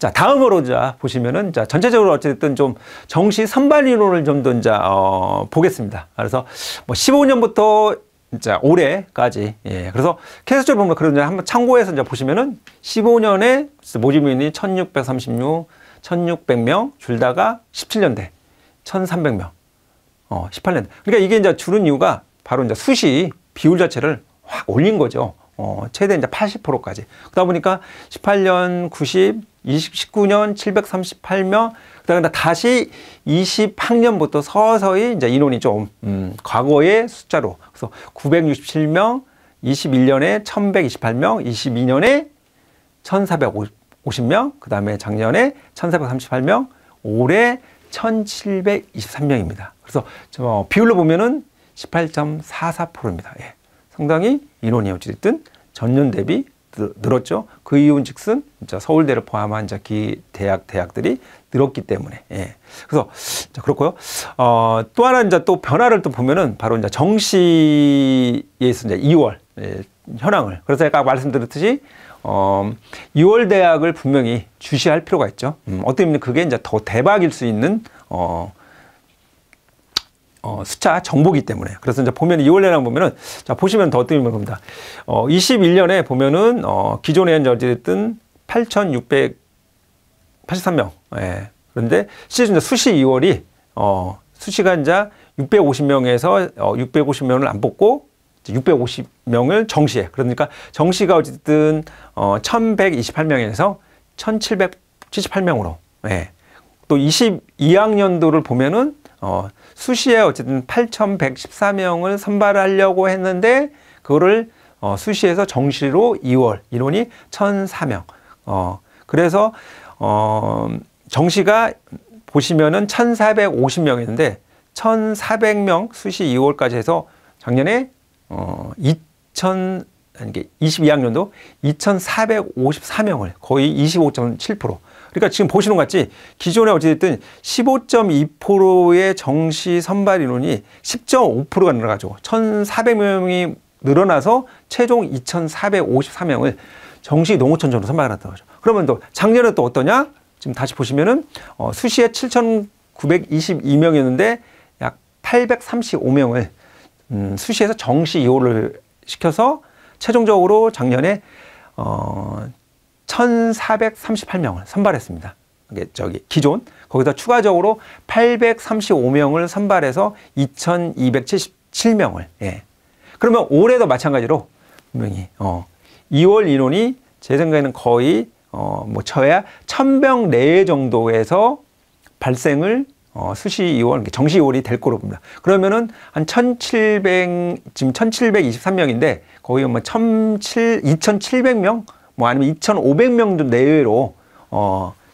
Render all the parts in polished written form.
자, 다음으로 자 보시면은 자 전체적으로 어쨌든 좀 정시 선발 인원을 좀 더 이제 보겠습니다. 그래서 뭐 15년부터 자 올해까지 예. 그래서 계속적으로 보면 그런 한번 참고해서 이제 보시면은 15년에 모집 인원이 1636, 1600명 줄다가 17년대 1300명. 18년. 그러니까 이게 이제 줄은 이유가 바로 이제 수시 비율 자체를 확 올린 거죠. 최대 이제 80%까지. 그러다 보니까 18년 90, 19년 738명, 그다음에 다시 20학년부터 서서히 이제 인원이 좀, 과거의 숫자로. 그래서 967명, 21년에 1128명, 22년에 1450명, 그 다음에 작년에 1438명, 올해 1723명입니다. 그래서 비율로 보면은 18.44%입니다. 예. 상당히 인원이 어찌됐든 전년 대비 늘었죠. 그 이유는 즉슨 서울대를 포함한 대학들이 늘었기 때문에. 예. 그래서 그렇고요. 또 하나 이제 또 변화를 또 보면은 바로 이제 정시에서 이제 2월 예, 현황을. 그래서 아까 말씀드렸듯이 2월 대학을 분명히 주시할 필요가 있죠. 어떻게 보면 그게 이제 더 대박일 수 있는 숫자 정보기 때문에. 그래서 이제 보면 2월 대학 보면은 자 보시면 더 어떻게 보면 겁니다. 21년에 보면은 기존에 이제 어쨌든 8,683명. 예. 그런데 실제 수시 2월이 수시가 이제 650명에서 650명을 안 뽑고 650명을 정시에. 그러니까 정시가 어쨌든 1128명에서 1778명으로. 예. 또 22학년도를 보면은 수시에 어쨌든 8114명을 선발하려고 했는데 그거를 수시에서 정시로 2월 인원이 1004명. 그래서 정시가 보시면은 1450명이었는데 1400명 수시 2월까지 해서 작년에 22학년도 2454명을 거의 25.7%. 그러니까 지금 보시는 것 같이 기존에 어찌됐든 15.2%의 정시 선발 인원이 10.5%가 늘어가지고 1,400명이 늘어나서 최종 2,454명을 정시 농어촌전으로 선발했다고 하죠. 그러면 또 작년에 또 어떠냐? 지금 다시 보시면은 수시에 7,922명이었는데 약 835명을 수시에서 정시 2호를 시켜서 최종적으로 작년에 1,438명을 선발했습니다. 기존 거기다 추가적으로 835명을 선발해서 2,277명을. 예. 그러면 올해도 마찬가지로 분명히 2월 인원이 제 생각에는 거의 뭐 쳐야 1,000명 내외 정도에서 발생을 수시 2월, 정시 2월이 될 거로 봅니다. 그러면은 한 1,700, 지금 1,723명인데 거의 뭐 2,700명, 뭐 아니면 2,500명 내외로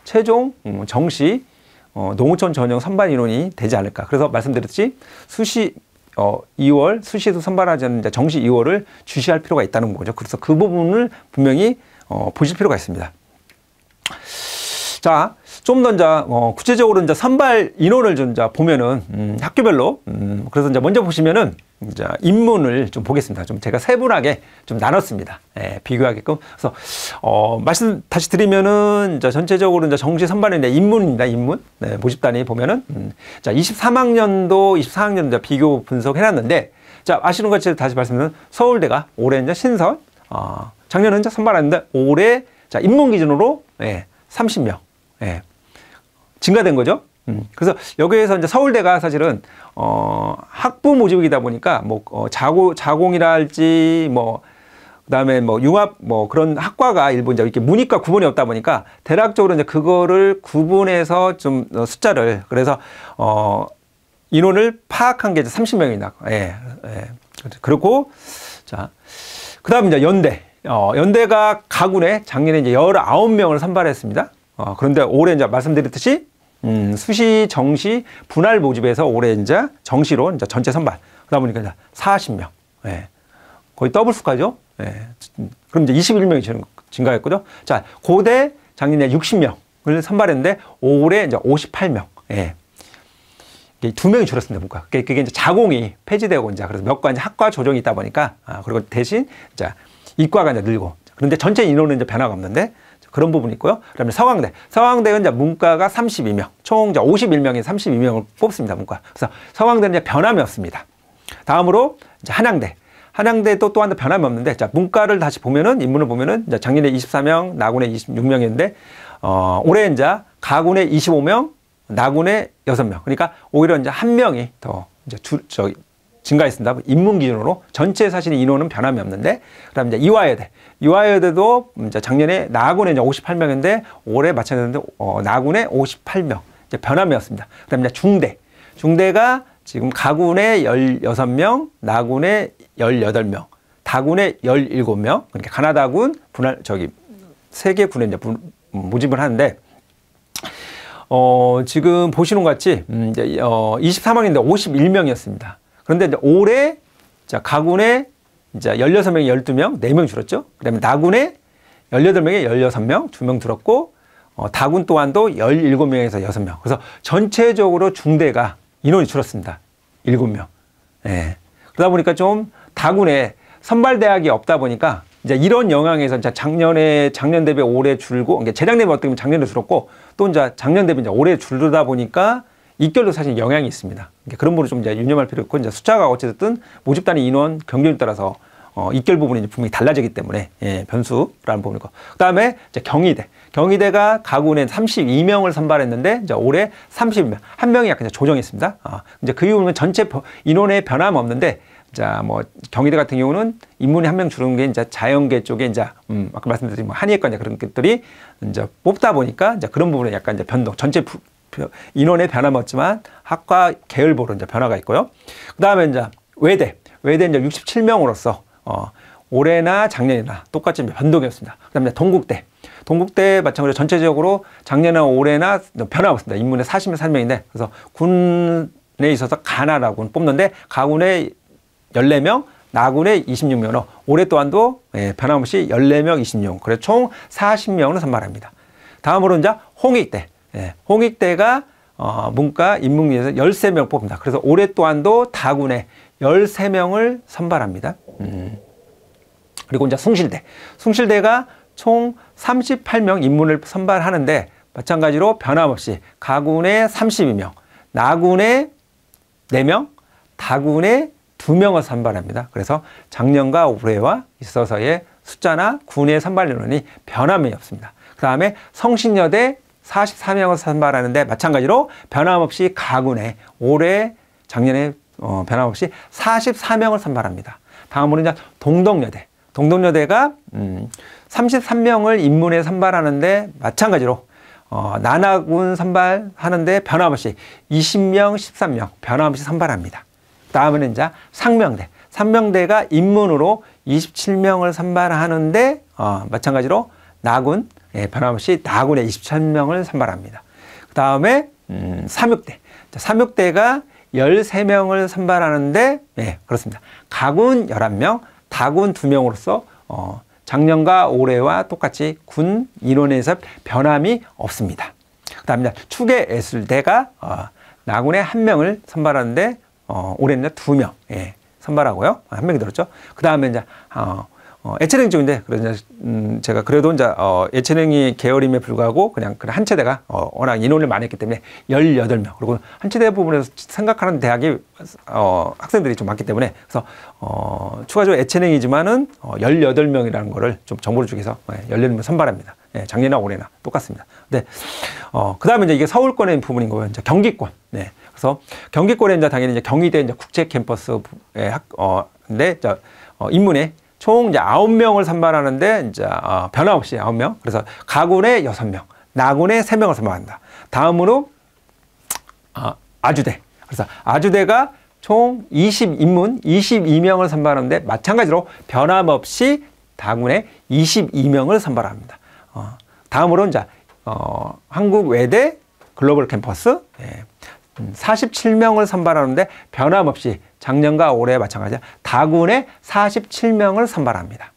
최종 정시 농어촌 전형 선발 인원이 되지 않을까. 그래서 말씀드렸듯이 수시 2월, 수시에서 선발하지 않는 정시 2월을 주시할 필요가 있다는 거죠. 그래서 그 부분을 분명히 보실 필요가 있습니다. 자, 좀 더 이제 구체적으로 이제 선발 인원을 좀 이제 보면은 학교별로 그래서 이제 먼저 보시면은 이제 인문을 좀 보겠습니다. 좀 제가 세분하게 좀 나눴습니다. 예, 비교하게끔. 그래서 말씀 다시 드리면은 이제 전체적으로 이제 정시 선발은 이제 인문입니다. 인문. 네, 모집 단위 보면은 자, 23학년도, 24학년 이제 비교 분석해놨는데 자, 아시는 것처럼 다시 말씀드리면 서울대가 올해 이제 신설, 작년에 이제 선발했는데 올해 자, 인문 기준으로 30명. 예. 증가된 거죠. 그래서 여기에서 이제 서울대가 사실은 학부 모집이다 보니까 뭐 자공이라 할지 뭐 그다음에 뭐 융합 뭐 그런 학과가 일부 이제 이렇게 문이과 구분이 없다 보니까 대략적으로 이제 그거를 구분해서 좀 숫자를 그래서 인원을 파악한 게 이제 30명이나. 예. 예. 그렇고 자 그다음 이제 연대가 가군에 작년에 이제 19명을 선발했습니다. 그런데 올해 이제 말씀드렸듯이 수시, 정시, 분할 모집에서 올해 이제 정시로 이제 전체 선발. 그러다 보니까 이제 40명. 예. 거의 더블 수까죠. 예. 그럼 이제 21명이 증가했거든요. 자, 고대 작년에 60명을 선발했는데 올해 이제 58명. 예. 2명이 줄었습니다, 문과. 그게 이제 자공이 폐지되고 이제 그래서 몇 과 이제 학과 조정이 있다 보니까 그리고 대신 이제 이과가 이제 늘고. 그런데 전체 인원은 이제 변화가 없는데 그런 부분이 있고요. 그다음에 서강대. 서강대는 이제 문과가 32명, 총 이제 51명에 32명을 뽑습니다. 문과. 그래서 서강대는 이제 변함이 없습니다. 다음으로 이제 한양대. 한양대도 또한 변함이 없는데, 자, 문과를 다시 보면은, 인문을 보면은, 이제 작년에 24명, 나군에 26명이었는데, 올해 이제 가군에 25명, 나군에 6명. 그러니까 오히려 이제 한 명이 더 이제 증가했습니다. 인문 기준으로. 전체 사실 인원은 변함이 없는데, 그 다음에 이제 이화여대. 이화여대도 이제 작년에 나군에 이제 58명인데, 올해 마찬가지인데, 나군에 58명. 이제 변함이 없습니다. 그 다음에 이제 중대. 중대가 지금 가군에 16명, 나군에 18명, 다군에 17명, 그러니까 가나다군, 세 개 군에 이제 모집을 하는데, 지금 보시는 것 같이, 이제 23학년인데 51명이었습니다. 그런데 이제 올해, 자, 가군에 이제 16명이 12명, 4명 줄었죠. 그 다음에 나군에 18명에 16명, 2명 줄었고, 다군 또한도 17명에서 6명. 그래서 전체적으로 중대가 인원이 줄었습니다. 7명. 예. 그러다 보니까 좀 다군에 선발대학이 없다 보니까 이제 이런 영향에서 이제 작년 대비 올해 줄고, 그러니까 재작 대비 어떻게 보면 작년에 줄었고, 또 이제 작년 대비 이제 올해 줄다 보니까 입결도 사실 영향이 있습니다. 그러니까 그런 부분을 좀 이제 유념할 필요 있고, 이제 숫자가 어쨌든 모집단위 인원 경쟁에 따라서 입결 부분이 이제 분명히 달라지기 때문에, 예, 변수라는 부분이고. 그 다음에 이제 경희대. 경희대가 가군에 32명을 선발했는데, 이제 올해 31명. 한 명이 약간 이제 조정했습니다. 이제 그 이후는 전체 인원에 변함 없는데, 자, 뭐, 경희대 같은 경우는 인문이 한 명 줄은 게 이제 자연계 쪽에 이제, 아까 말씀드린 뭐 한의과 이제 그런 것들이 이제 뽑다 보니까 이제 그런 부분에 약간 이제 변동, 전체 인원에 변함 없지만 학과 계열별로 이제 변화가 있고요. 그 다음에 이제 외대. 외대 이제 67명으로서, 올해나 작년이나 똑같이 변동이 없습니다. 그 다음에 동국대. 동국대 마찬가지로 전체적으로 작년이나 올해나 변화 없습니다. 인문에 43명인데, 그래서 군에 있어서 가나라군 뽑는데, 가군에 14명, 나군에 26명으로 올해 또한도, 예, 변함없이 14명, 26명. 그래서 총 40명을 선발합니다. 다음으로 이제 홍익대. 예, 홍익대가 문과 인문계에서 13명 뽑습니다. 그래서 올해 또한도 다군에 13명을 선발합니다. 그리고 이제 숭실대. 숭실대가 총 38명 인문을 선발하는데, 마찬가지로 변함없이 가군에 32명, 나군에 4명, 다군에 2명을 선발합니다. 그래서 작년과 올해와 있어서의 숫자나 군의 선발 인원이 변함이 없습니다. 그 다음에 성신여대 44명을 선발하는데, 마찬가지로 변함없이 가군에 올해 작년에 변함없이 44명을 선발합니다. 다음으로 이제 동덕여대. 동덕여대가 33명을 인문에 선발하는데, 마찬가지로 나나군 선발하는데 변함없이 20명, 13명 변함없이 선발합니다. 다음은 이제 상명대. 상명대가 인문으로 27명을 선발하는데, 마찬가지로 나군, 예, 변함없이 나군에 27명을 선발합니다. 그 다음에 삼육대. 삼육대가 13명을 선발하는데, 예, 그렇습니다. 가군 11명, 다군 2명으로서 작년과 올해와 똑같이 군 인원에서 변함이 없습니다. 그 다음에 축예예술대가 나군에 1명을 선발하는데, 올해는 2명, 예, 선발하고요. 1명이 들었죠. 그 다음에 이제 예체능 쪽인데, 그래서 제가 그래도 이제 예체능이 계열임에 불구하고 그냥 한 체대가 워낙 인원을 많이 했기 때문에 18명. 그리고 한 체대 부분에서 생각하는 대학이 학생들이 좀 많기 때문에, 그래서 추가적으로 예체능이지만은 18명이라는 거를 좀 정보를 주기 위해서 18명 선발합니다. 예, 작년이나 올해나 똑같습니다. 근데 그 다음에 이제 이게 서울권의 부분인 거예요. 이제 경기권. 네. 그래서 경기권에 이제 당연히 이제 경희대 이제 국제 캠퍼스의 근데 인문에 총 이제 9명을 선발하는데, 이제 변함없이 9명. 그래서 가군에 6명, 나군에 3명을 선발한다. 다음으로 아주대. 그래서 아주대가 총 20인문 22명을 선발하는데, 마찬가지로 변함없이 다군에 22명을 선발합니다. 다음으로 이제 한국외대 글로벌 캠퍼스, 예, 47명을 선발하는데, 변함없이 작년과 올해 마찬가지로 다군에 47명을 선발합니다.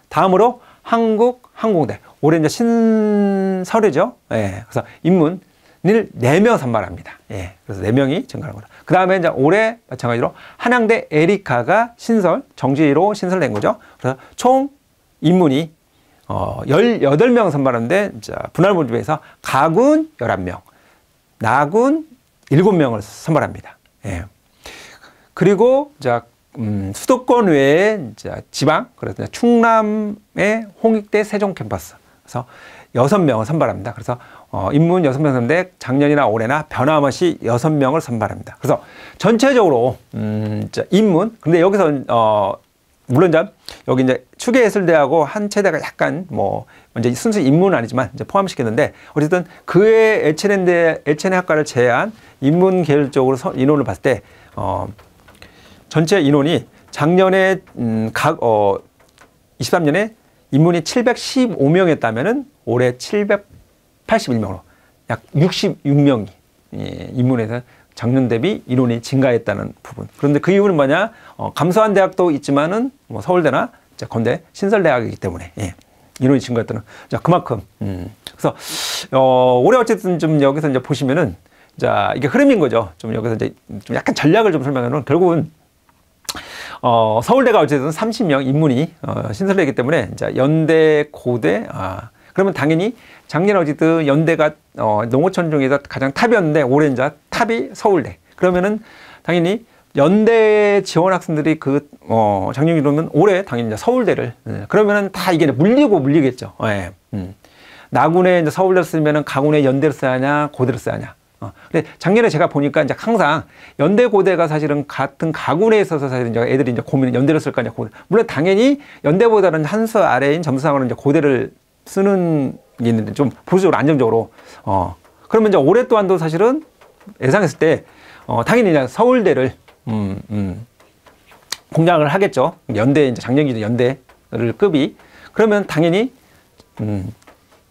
다음으로 한국항공대. 올해 이제 신설이죠. 예, 그래서 인문을 4명 선발합니다. 예, 그래서 4명이 증가하는 거다. 그 다음에 이제 올해 마찬가지로 한양대 에리카가 정지로 신설된 거죠. 그래서 총 인문이 18명 선발하는데, 자, 분할 모집에서 가군 11명, 나군 7명을 선발합니다. 예. 그리고, 자, 수도권 외에, 자, 지방, 그래서 충남의 홍익대 세종 캠퍼스. 그래서 6명을 선발합니다. 그래서, 인문 6명 선발인데 작년이나 올해나 변함없이 6명을 선발합니다. 그래서 전체적으로, 자, 인문, 근데 여기서, 물론 여기 이제 추계예술대하고 한 체대가 약간 이제 순수 인문은 아니지만 이제 포함시켰는데 어쨌든 그의 에체네 학과를 제외한 인문 계열 쪽으로 인원을 봤을 때 전체 인원이 작년에 23년에 인문이 715명이었다면은 올해 781명으로 약 66명이 인문에서 작년 대비 인원이 증가했다는 부분. 그런데 그 이유는 뭐냐? 감소한 대학도 있지만은 서울대나 건대 신설대학이기 때문에 인원이 증가했다는. 자, 그만큼. 그래서 올해 어쨌든 좀 여기서 이제 보시면은 자, 이게 흐름인 거죠. 좀 여기서 이제 좀 약간 전략을 좀 설명하면 결국은 서울대가 어쨌든 30명 인문이 신설되기 때문에 자, 연대, 고대, 그러면 당연히 작년 어쨌든 연대가 농어촌 중에서 가장 탑이었는데 올해 이제 탑이 서울대. 그러면은 당연히 연대 지원 학생들이 작년 이러면 올해 당연히 이제 서울대를 그러면은 다 이게 물리겠죠. 예. 나군에 이제 서울대를 쓰면은 가군에 연대를 써야 하냐 고대를 써야 하냐. 근데 작년에 제가 보니까 이제 항상 연대 고대가 사실은 같은 가군에 있어서 사실은 이제 애들이 이제 고민은 연대를 쓸까 하냐 고대. 물론 당연히 연대보다는 한 수 아래인 점수상으로 이제 고대를 쓰는 게 있는데 좀 보수적으로 안정적으로 그러면 이제 올해 또한도 사실은 예상했을 때 당연히 이제 서울대를 공략을 하겠죠. 연대 이제 작년 기준 연대를 급이 그러면 당연히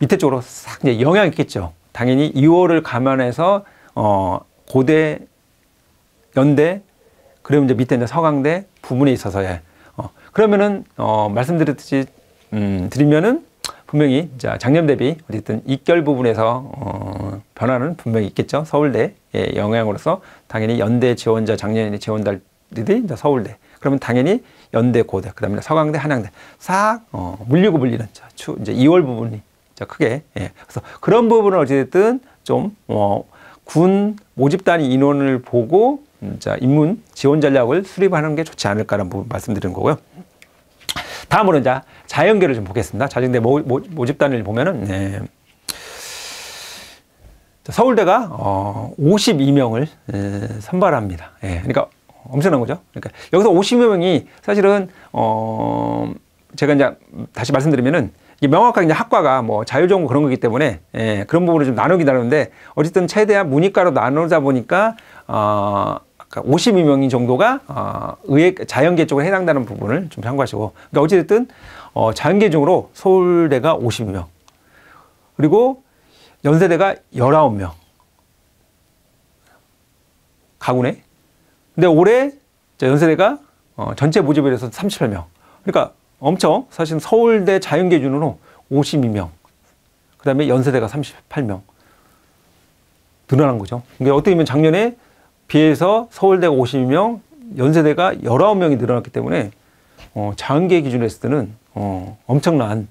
밑에 쪽으로 싹 이제 영향이 있겠죠. 당연히 2월을 감안해서 고대, 연대, 그러면 이제 밑에 이제 서강대 부분에 있어서의 그러면은 말씀드렸듯이 드리면은 분명히 자 작년 대비 어쨌든 입결 부분에서 변화는 분명히 있겠죠. 서울대의 영향으로서 당연히 연대 지원자 작년에 지원자들이 이제 서울대. 그러면 당연히 연대, 고대, 그다음에 서강대, 한양대 싹 물리고 물리는 이제 2월 부분이 크게 그래서 그런 부분을 어찌됐든 좀 군 모집단 인원을 보고 자 인문 지원 전략을 수립하는 게 좋지 않을까라는 부분 말씀드리는 거고요. 다음으로 이제 자연계를 좀 보겠습니다. 자연계 모집단을 보면은 서울대가 52명을 선발합니다. 그러니까 엄청난 거죠. 그러니까 여기서 52명이 사실은 제가 이제 다시 말씀드리면은 이게 명확하게 이제 학과가 자율전공 그런 거기 때문에 그런 부분을 좀 나누는데 어쨌든 최대한 문이과로 나누다 보니까 52명인 정도가 자연계 쪽에 해당되는 부분을 좀 참고하시고 그러니까 어쨌든 자연계 중으로 서울대가 52명 그리고 연세대가 19명 가군에 근데 올해 연세대가 전체 모집에 대해서 38명 그러니까 엄청 사실 서울대 자연계 기준으로 52명 그 다음에 연세대가 38명 늘어난 거죠. 그러니까 어떻게 보면 작년에 비해서 서울대가 52명 연세대가 19명이 늘어났기 때문에 자연계 기준으로 했을 때는 엄청난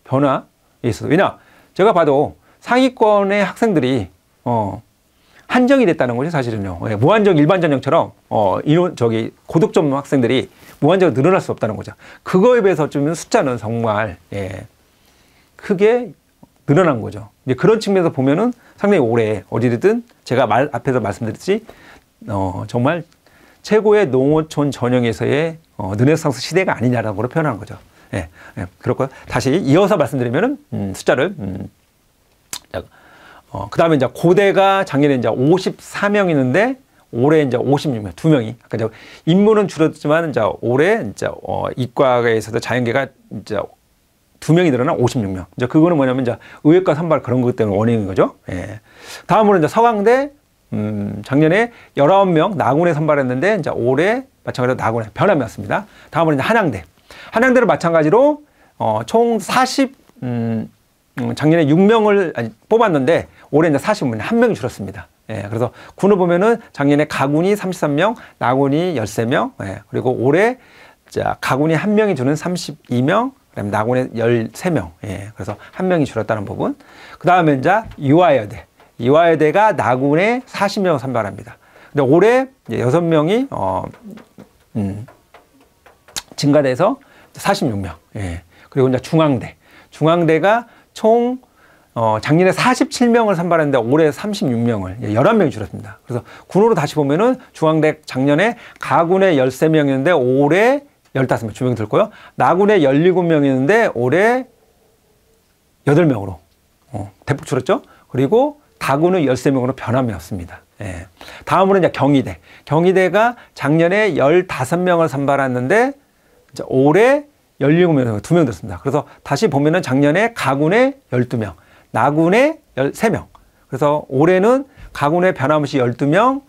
변화에 있어서 왜냐 제가 봐도 상위권의 학생들이 한정이 됐다는 거죠, 사실은요. 무한정 일반 전형처럼 고득점 학생들이 무한정으로 늘어날 수 없다는 거죠. 그거에 비해서 좀 숫자는 정말 크게 늘어난 거죠. 이제 그런 측면에서 보면은 상당히 올해 어디든 제가 앞에서 말씀드렸듯이 정말 최고의 농어촌 전형에서의 르네상스 시대가 아니냐라고 표현하는 거죠. 그렇고요. 다시 이어서 말씀드리면은 숫자를 그 다음에 이제 고대가 작년에 이제 54명 있는데 올해 이제 56명, 2명이. 아까 이제 인문은 줄었지만 이제 올해 이제 이과에서도 자연계가 이제 2명이 늘어나 56명. 이제 그거는 뭐냐면 이제 의예과 선발 그런 것 때문에 원인인 거죠. 다음으로 이제 서강대 작년에 19명 나군에 선발했는데 이제 올해 마찬가지로 나군에 변함이 왔습니다. 다음으로 이제 한양대. 한양대를 마찬가지로 총 40 작년에 6명을 뽑았는데 올해 이제 40명, 한 명이 줄었습니다. 그래서 군을 보면은 작년에 가군이 33명, 나군이 13명, 그리고 올해 가군이 한 명이 주는 32명, 그다음에 나군에 13명. 예, 그래서 한 명이 줄었다는 부분. 그 다음에 이제 이화여대. 이화여대가 나군에 40명을 선발합니다. 근데 올해 6명이, 증가돼서 46명. 예. 그리고 이제 중앙대. 중앙대가 총 작년에 47명을 선발했는데 올해 36명을 11명이 줄었습니다. 그래서 군으로 다시 보면은 중앙대 작년에 가군에 13명이었는데 올해 15명, 2명 들고요. 나군에 17명이었는데 올해 8명으로 대폭 줄었죠. 그리고 다군은 13명으로 변함이 없습니다. 예. 다음으로 이제 경희대. 경희대가 작년에 15명을 선발했는데 이제 올해 17명, 2명 됐습니다. 그래서 다시 보면은 작년에 가군에 12명, 나군에 13명. 그래서 올해는 가군에 변함없이 12명,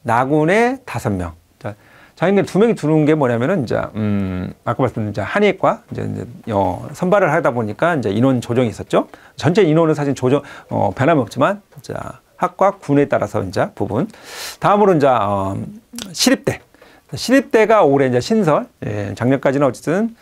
나군에 5명. 자, 자기네 2명이 들어온 게 뭐냐면은 이제, 아까 말씀드린 이제 한의과 이제 선발을 하다 보니까 이제 인원 조정이 있었죠. 전체 인원은 사실 변함이 없지만, 자, 학과 군에 따라서 이제 부분. 다음으로 이제, 시립대. 시립대가 올해 이제 신설, 예, 작년까지는 어쨌든,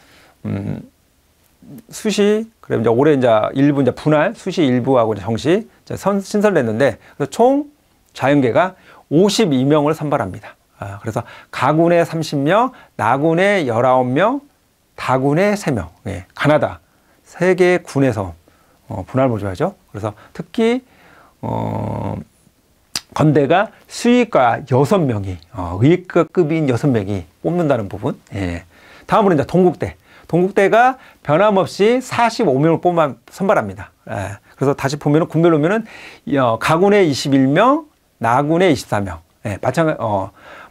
수시, 그럼 이제 올해 이제 일부 이제 분할, 수시 일부하고 정시 신설됐는데, 그래서 총 자연계가 52명을 선발합니다. 그래서 가군에 30명, 나군에 19명, 다군에 3명. 예, 가나다 3개 군에서 분할 모집하죠. 그래서 특히 건대가 수의과 6명이, 의과급인 6명이 뽑는다는 부분. 예. 다음으로 이제 동국대. 동국대가 변함없이 45명을 선발합니다. 예. 그래서 다시 보면은 군별로 보면은 가군에 21명, 나군에 24명. 예.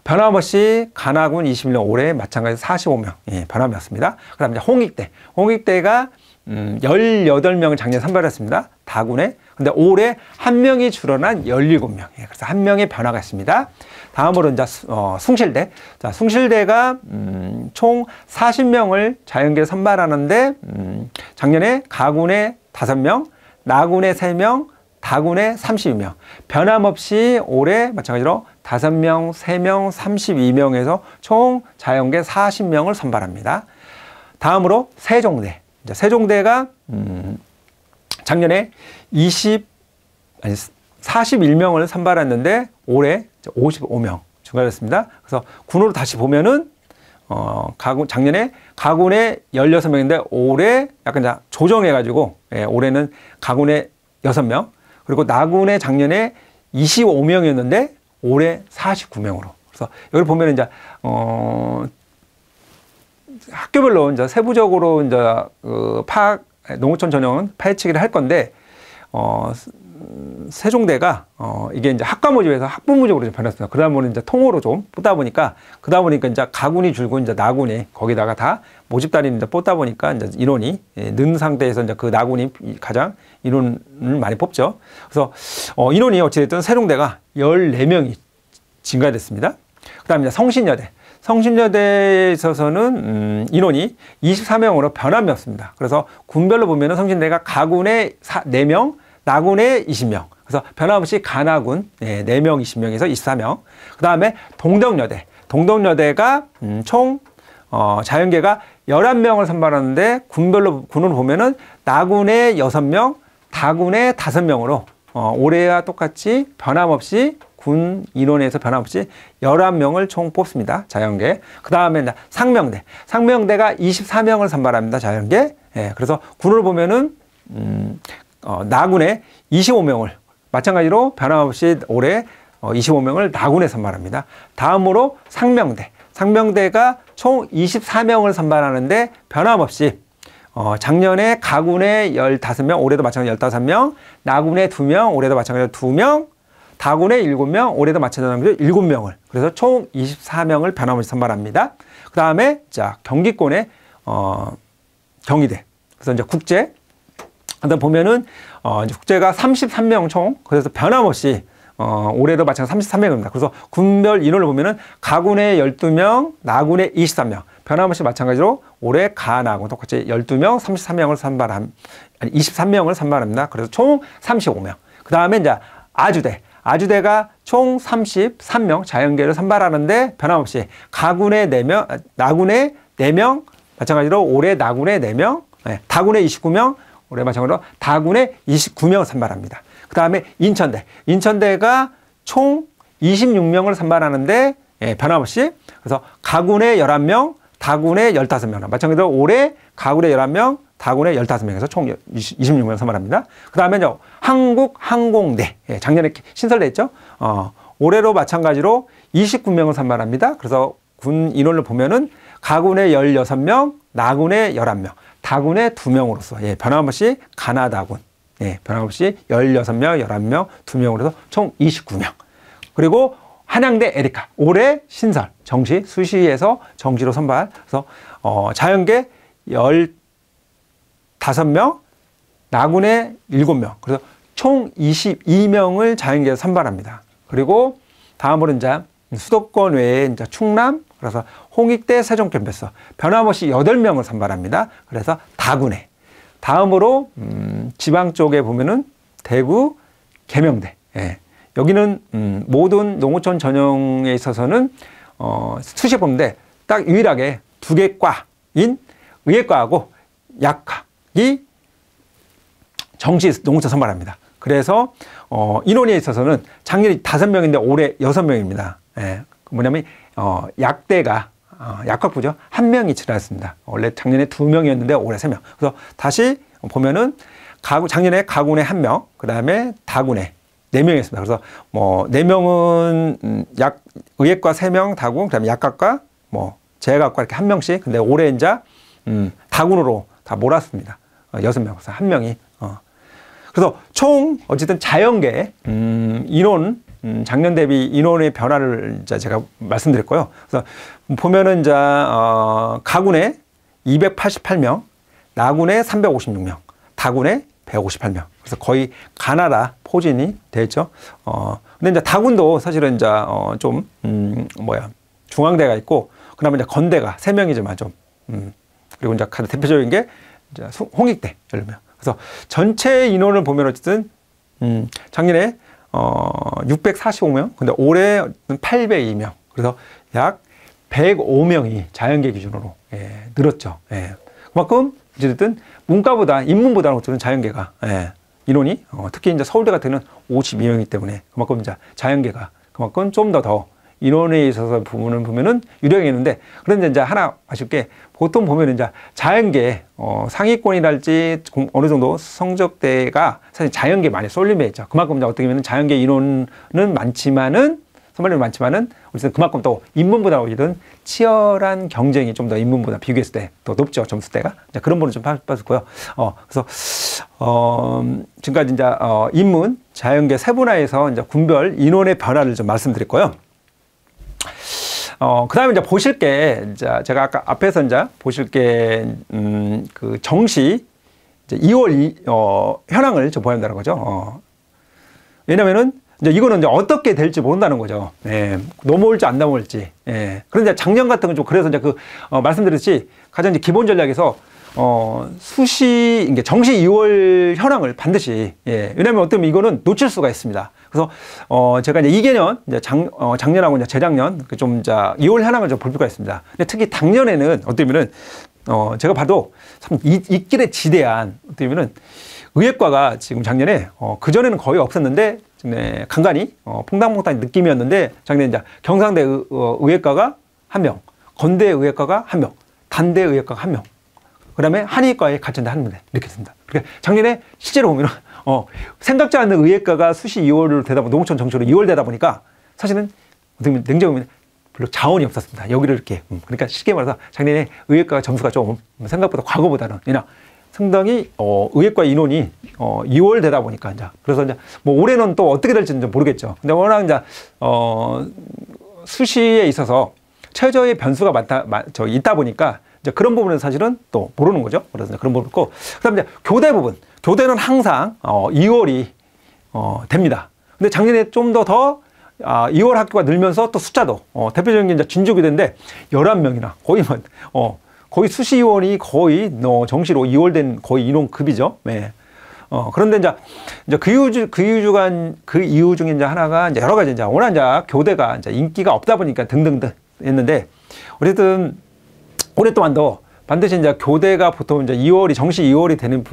변함없이 가나군 21명, 올해 마찬가지 45명. 예. 변함이 없습니다. 그 다음에 홍익대. 홍익대가 18명을 작년에 선발했습니다. 다군에. 근데 올해 한 명이 줄어난 17명. 예, 그래서 한 명의 변화가 있습니다. 다음으로 이제 숭실대. 자, 숭실대가 총 40명을 자연계에 선발하는데 작년에 가군에 5명, 나군에 3명, 다군에 32명. 변함없이 올해 마찬가지로 5명, 3명, 32명에서 총 자연계 40명을 선발합니다. 다음으로 세종대. 세종대가 작년에 41명을 선발했는데 올해 55명 증가됐습니다. 그래서 군으로 다시 보면은 작년에 가군에 16명인데 올해 약간 이제 조정해가지고, 예, 올해는 가군에 6명, 그리고 나군에 작년에 25명이었는데 올해 49명으로. 그래서 여기 보면 이제 학교별로 이제 세부적으로 이제 농어촌 전형은 파헤치기를 할 건데, 세종대가 이게 이제 학과 모집에서 학부 모집으로 좀 변했습니다. 그러다 보니 이제 통으로 좀 뽑다 보니까, 이제 가군이 줄고 이제 나군이 거기다가 다 모집단위를 이제 뽑다 보니까 이제 인원이 는 상태에서 이제 그 나군이 가장 인원을 많이 뽑죠. 그래서 인원이 어찌됐든 세종대가 14명이 증가됐습니다. 그 다음에 이제 성신여대. 성신여대에 있어서는 인원이 24명으로 변함이 없습니다. 그래서 군별로 보면은 성신여대가 가군에 4명, 나군에 20명. 그래서 변함없이 가나군 4명, 20명에서 24명. 그 다음에 동덕여대. 동덕여대가 총 자연계가 11명을 선발하는데 군으로 보면은 나군에 6명, 다군에 5명으로 올해와 똑같이 변함없이 군 인원에서 변함없이 11명을 총 뽑습니다. 자연계. 그 다음에 상명대. 상명대가 24명을 선발합니다. 자연계. 예, 그래서 군으로 보면은 나군에 25명을 마찬가지로 변함없이 올해 25명을 나군에 선발합니다. 다음으로 상명대. 상명대가 총 24명을 선발하는데 변함없이 작년에 가군에 15명, 올해도 마찬가지로 15명, 나군에 2명, 올해도 마찬가지로 2명, 다군에 7명, 올해도 마찬가지로 7명을. 그래서 총 24명을 변함없이 선발합니다. 그 다음에 자 경기권에 경희대. 그래서 이제 국제. 그다음 보면은 이제 국제가 33명 총. 그래서 변함없이 올해도 마찬가지로 33명입니다. 그래서 군별 인원을 보면은 가군에 12명, 나군에 23명. 변함없이 마찬가지로 올해 가나군 똑같이 12명, 23명을 선발합니다. 그래서 총 35명. 그 다음에 이제 아주대. 아주대가 총 33명 자연계를 선발하는데 변함없이 가군에 4명, 나군에 4명, 마찬가지로 올해 나군에 4명, 예, 다군에 29명, 올해 마찬가지로 다군에 29명을 선발합니다. 그 다음에 인천대가 총 26명을 선발하는데 예, 변함없이 그래서 가군에 11명, 다군에 15명. 마찬가지로 올해 가군에 11명, 다군에 15명에서 총 26명 선발합니다. 그 다음에 한국항공대. 예, 작년에 신설됐죠. 올해로 마찬가지로 29명을 선발합니다. 그래서 군 인원을 보면은 가군에 16명, 나군에 11명, 다군에 2명으로서 예, 변함없이 가나다군. 예, 변함없이 16명, 11명, 2명으로 해서 총 29명. 그리고 한양대 에리카 올해 신설 수시에서 정시로 선발. 그래서 자연계 15명, 나군에 7명. 그래서 총 22명을 자연계에서 선발합니다. 그리고 다음으로 이제 수도권 외에 이제 충남, 그래서 홍익대, 세종캠퍼스 변함없이 8명을 선발합니다. 그래서 다군에. 다음으로 지방 쪽에 보면은 대구, 계명대. 예. 여기는 모든 농어촌 전형에 있어서는 수시에 보는데 딱 유일하게 2개 과인 의예과하고 약학이 정시 농어촌 선발합니다. 그래서 인원에 있어서는 작년에 5명인데 올해 6명입니다. 예. 뭐냐면 약대가 약학부죠. 1명이 지났습니다. 원래 작년에 2명이었는데 올해 3명. 그래서 다시 보면은 작년에 가군에 1명, 그 다음에 다군에 4명이었습니다. 그래서 4명은 의예과 3명, 다군, 그 다음에 약학과, 제약학과 이렇게 1명씩. 근데 올해 이제 다군으로 다 몰았습니다. 6명, 그래서 1명이. 그래서 총 어쨌든 자연계 인원 작년 대비 인원의 변화를 이제 제가 말씀드렸고요. 그래서 보면은 이제 가군에 288명, 나군에 356명, 다군에 158명. 그래서 거의 가나다 포진이 됐죠. 근데 이제 다군도 사실은 이제 중앙대가 있고, 그다음에 이제 건대가 3명이지만 좀, 그리고 이제 가장 대표적인 게 이제 홍익대 10명. 그래서 전체 인원을 보면 어쨌든 작년에 645명, 근데 올해 802명. 그래서 약 105명이 자연계 기준으로 늘었죠. 그만큼 어쨌든 문과보다 인문보다는 어쨌든 자연계가 인원이 특히 이제 서울대 같은 경우는 52명이기 때문에 그만큼 이제 자연계가 그만큼 좀 더 인원에 있어서 부분을 보면은 유리하게 있는데, 그런데 이제 하나 아쉽게 보통 보면 이제 자연계 상위권이랄지 어느 정도 성적대가 사실 자연계 많이 쏠림해 있죠. 그만큼 이제 어떻게 보면 자연계 인원은 많지만은 선발률이 많지만은 어쨌든 그만큼 또 인문보다 오히려 치열한 경쟁이 좀 더 인문보다 비교했을 때 더 높죠, 점수대가. 그런 부분은 좀 빠졌고요. 그래서 지금까지 이제 인문, 자연계 세분화해서 이제 군별 인원의 변화를 좀 말씀드렸고요. 그 다음에 이제 보실 게, 이제 제가 아까 앞에서 이제 보실 게, 그 정시, 이제 2월 현황을 좀 보여야 한다는 거죠. 왜냐면은, 이제 이거는 이제 어떻게 될지 모른다는 거죠. 넘어올지 안 넘어올지. 그런데 작년 같은 건 좀 그래서 이제 말씀드렸듯이 가장 이제 기본 전략에서 수시, 이게 정시 2월 현황을 반드시, 왜냐면 어쩌면 이거는 놓칠 수가 있습니다. 그래서, 제가 이제 2개년, 이제 작년하고 이제 재작년, 좀 이제 2월 현황을 좀 볼 필요가 있습니다. 근데 특히 작년에는 어쩌면은, 제가 봐도 참 있길래 지대한, 어쩌면은 의예과가 지금 작년에, 그전에는 거의 없었는데, 간간히, 퐁당퐁당 느낌이었는데, 작년에 이제 경상대 의예과가 1명, 건대 의예과가 1명, 단대 의예과가 1명, 그 다음에 한의과에 갇힌다 1명, 이렇게 됐습니다. 그러니까 작년에 실제로 보면, 생각지 않는 의예과가 수시 2월을 되다 보니, 농어촌 정시로 2월 되다 보니까, 사실은, 어떻게 보면 냉정하면 별로 자원이 없었습니다. 여기를 이렇게. 그러니까 쉽게 말해서 작년에 의예과가 점수가 좀 생각보다 과거보다는, 상당히 의예과 인원이 2월 되다 보니까 이제 그래서 이제 뭐 올해는 또 어떻게 될지는 좀 모르겠죠. 근데 워낙 이제 수시에 있어서 최저의 변수가 있다 보니까 이제 그런 부분은 사실은 또 모르는 거죠. 그래서 이제 그런 부분 있고, 그다음에 이제 교대 부분, 교대는 항상 2월이 됩니다. 근데 작년에 좀 더 2월 학교가 늘면서 또 숫자도 대표적인 게 이제 진주교대인데 11명이나 거의 수시 인원이 거의 정시로 2월 된 거의 인원급이죠. 그런데 이제 그 이유 중에 이제 하나가 이제 여러 가지 이제 워낙 이제 교대가 이제 인기가 없다 보니까 등등등 했는데, 어쨌든 올해 또한 더 반드시 이제 교대가 보통 이제 2월이 정시 2월이 되는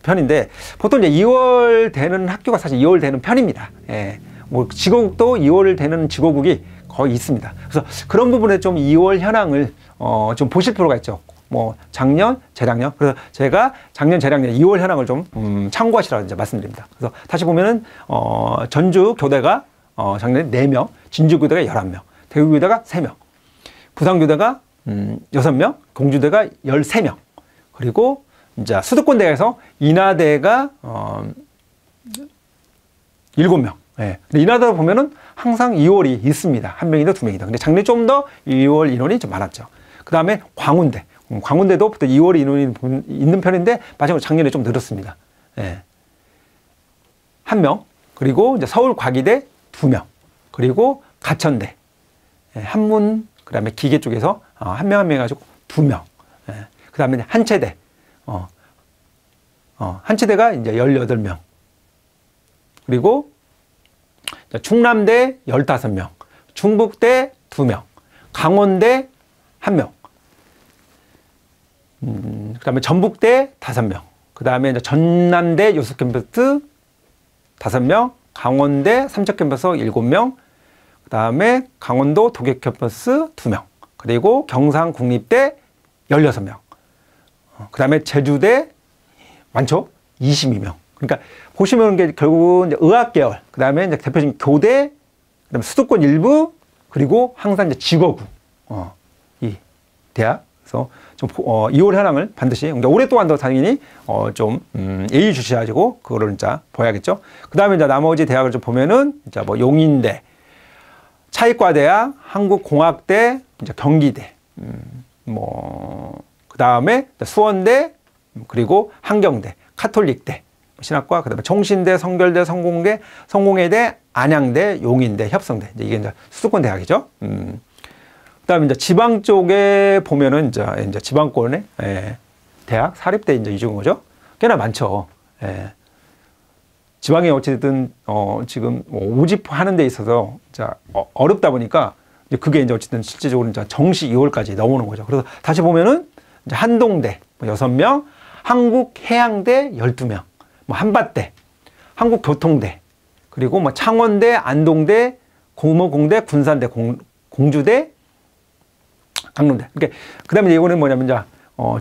편인데 보통 이제 2월 되는 학교가 사실 2월 되는 편입니다. 예. 뭐 지고국도 2월 되는 지고국이 거의 있습니다. 그래서 그런 부분에 좀 2월 현황을 좀 보실 필요가 있죠. 뭐 작년, 재작년. 그래서 제가 작년, 재작년 2월 현황을 좀 참고하시라고 이제 말씀드립니다. 그래서 다시 보면은 전주 교대가 작년에 4명, 진주 교대가 11명, 대구 교대가 3명, 부산 교대가 6명, 공주대가 13명. 그리고 이제 수도권대에서 인하대가 7명. 예. 근데 인하대 보면은 항상 2월이 있습니다. 1명이다, 2명이다. 근데 작년에 좀 더 2월 인원이 좀 많았죠. 그 다음에 광운대. 광운대도 2월 인원이 있는 편인데 마지막으로 작년에 좀 늘었습니다. 예. 1명. 그리고 이제 서울과기대 2명. 그리고 가천대. 예. 한문, 그 다음에 기계 쪽에서 1명 1명 해가지고 2명. 예. 그 다음에 한체대. 한체대가 이제 18명. 그리고 충남대 15명, 충북대 2명, 강원대 1명, 그 다음에 전북대 5명, 그 다음에 전남대 요수 캠퍼스 5명, 강원대 삼척 캠퍼스 7명, 그 다음에 강원도 도계 캠퍼스 2명, 그리고 경상국립대 16명, 그 다음에 제주대 많죠? 22명. 그러니까 보시면 게 결국은 이제 의학 계열, 그 다음에 이제 대표적인 교대, 그 다음에 수도권 일부, 그리고 항상 이제 지거구, 이 대학. 그래서 좀 2월 현황을 반드시, 그러니까 올해 동안도 당연히 좀 예의주시하시고 그거를 이제 봐야겠죠. 그 다음에 이제 나머지 대학을 좀 보면은 이제 뭐 용인대, 차이과대학, 한국공학대, 이제 경기대, 그 다음에 수원대, 그리고 한경대, 카톨릭대. 신학과, 그 다음에 총신대, 성결대, 성공회대, 안양대, 용인대, 협성대. 이제 이게 이제 수도권 대학이죠. 그 다음에 이제 지방 쪽에 보면은 이제 지방권의 대학, 사립대 이제 이중인 거죠. 꽤나 많죠. 예. 지방에 어쨌든, 지금 모집하는 데 있어서 어렵다 보니까 이제 그게 이제 어쨌든 실질적으로 이제 정시 2월까지 넘어오는 거죠. 그래서 다시 보면은 이제 한동대 6명, 한국해양대 12명. 뭐 한밭대, 한국교통대, 그리고 뭐 창원대, 안동대, 고모공대, 군산대, 공주대, 강릉대. 그러니까 그다음에 이거는 뭐냐면 이제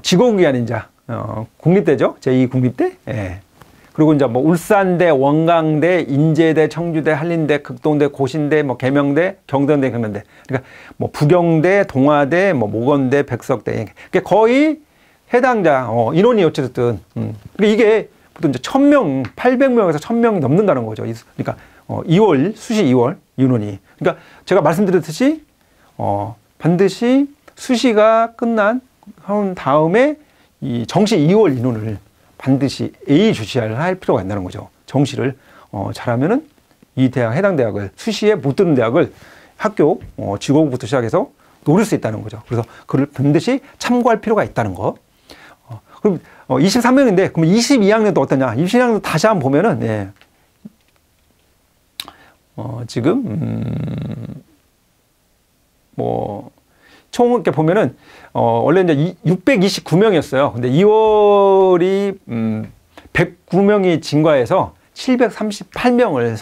지고국이 아닌 이제 국립대죠. 제2국립대. 예. 그리고 이제 뭐 울산대, 원광대, 인제대, 청주대, 한림대, 극동대, 고신대, 뭐 계명대, 경전대, 경남대. 그러니까 뭐 부경대, 동아대, 뭐 모건대, 백석대. 그러니까 거의 해당자 인원이 어쨌든 그러니까 이게 보통 이제 1000명, 800명에서 1000명이 넘는다는 거죠. 그러니까 2월, 수시 2월 인원이. 그러니까 제가 말씀드렸듯이 반드시 수시가 끝난 다음에 이 정시 2월 인원을 반드시 예의주시를 할 필요가 있다는 거죠. 정시를 잘하면은 이 대학, 해당 대학을 수시에 못 드는 대학을 학교 지고부터 시작해서 노릴 수 있다는 거죠. 그래서 그걸 반드시 참고할 필요가 있다는 거. 그럼 23명인데 그럼 22학년도 어떠냐? 22학년도 다시 한번 보면은 예. 지금 뭐 총 이렇게 보면은 원래 이제 629명이었어요. 근데 2월이 109명이 증가해서 738명을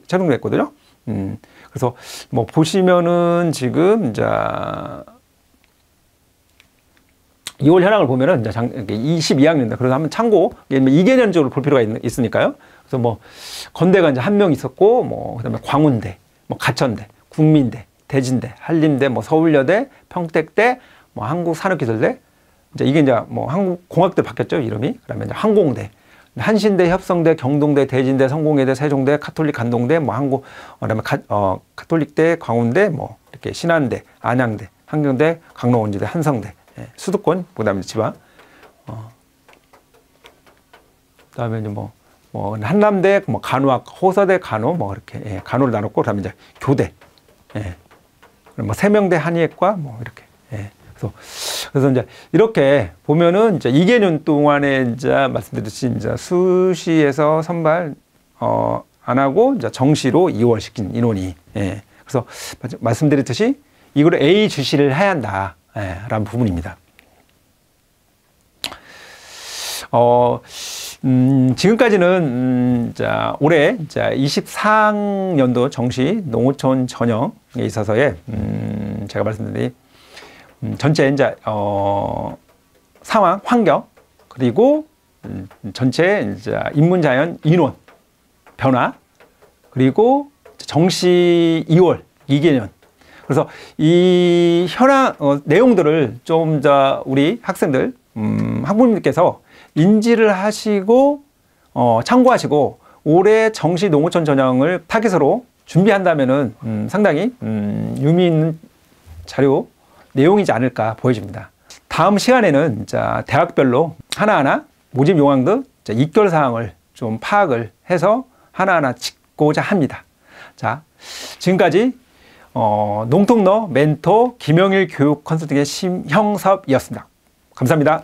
채용을 했거든요. 그래서 뭐 보시면은 지금 이제 2월 현황을 보면은 이제 22학년입니다. 그래서 한번 참고 이개년적으로 볼 필요가 있으니까요. 그래서 뭐 건대가 이제 1명 있었고, 뭐 그다음에 광운대, 뭐 가천대, 국민대, 대진대, 한림대, 뭐 서울여대, 평택대, 뭐 한국산업기술대. 이제 이게 이제 뭐 한국공학대 바뀌었죠, 이름이. 그다음에 이제 항공대, 한신대, 협성대, 경동대, 대진대, 성공회대, 세종대, 카톨릭 간동대, 뭐 그다음에 카톨릭대, 광운대, 뭐 이렇게 신안대, 안양대, 한경대, 강릉원주대, 한성대. 예, 수도권, 그다음에 지방. 그다음에 이제 뭐 한남대, 뭐 간호학, 호서대, 간호, 뭐 이렇게 예, 간호를 나눴고, 그다음에 이제 교대, 예, 뭐 세명대 한의학과, 뭐 이렇게. 예, 그래서 이제 이렇게 보면은 이제 2개년 동안에 이제 말씀드렸듯이 이제 수시에서 선발 안 하고 이제 정시로 2월 시킨 인원이. 예, 그래서 말씀드렸듯이 이거를 A 주시를 해야 한다. 예, 라는 부분입니다. 지금까지는 자, 올해 자, 24학년도 정시 농어촌 전형에 있어서의 제가 말씀드린 전체 이제 상황, 환경, 그리고 전체 이제 인문자연 인원 변화, 그리고 정시 2월 2개년. 그래서 이 현황 내용들을 좀 더 우리 학생들, 학부모님께서 인지를 하시고 참고하시고 올해 정시 농어촌 전형을 타깃으로 준비한다면은 상당히 의미 있는 자료 내용이지 않을까 보여집니다. 다음 시간에는 자, 대학별로 하나하나 모집 요강도 입결 사항을 좀 파악을 해서 하나하나 짚고자 합니다. 자, 지금까지 농통너 멘토 김영일 교육 컨설팅의 심형섭이었습니다. 감사합니다.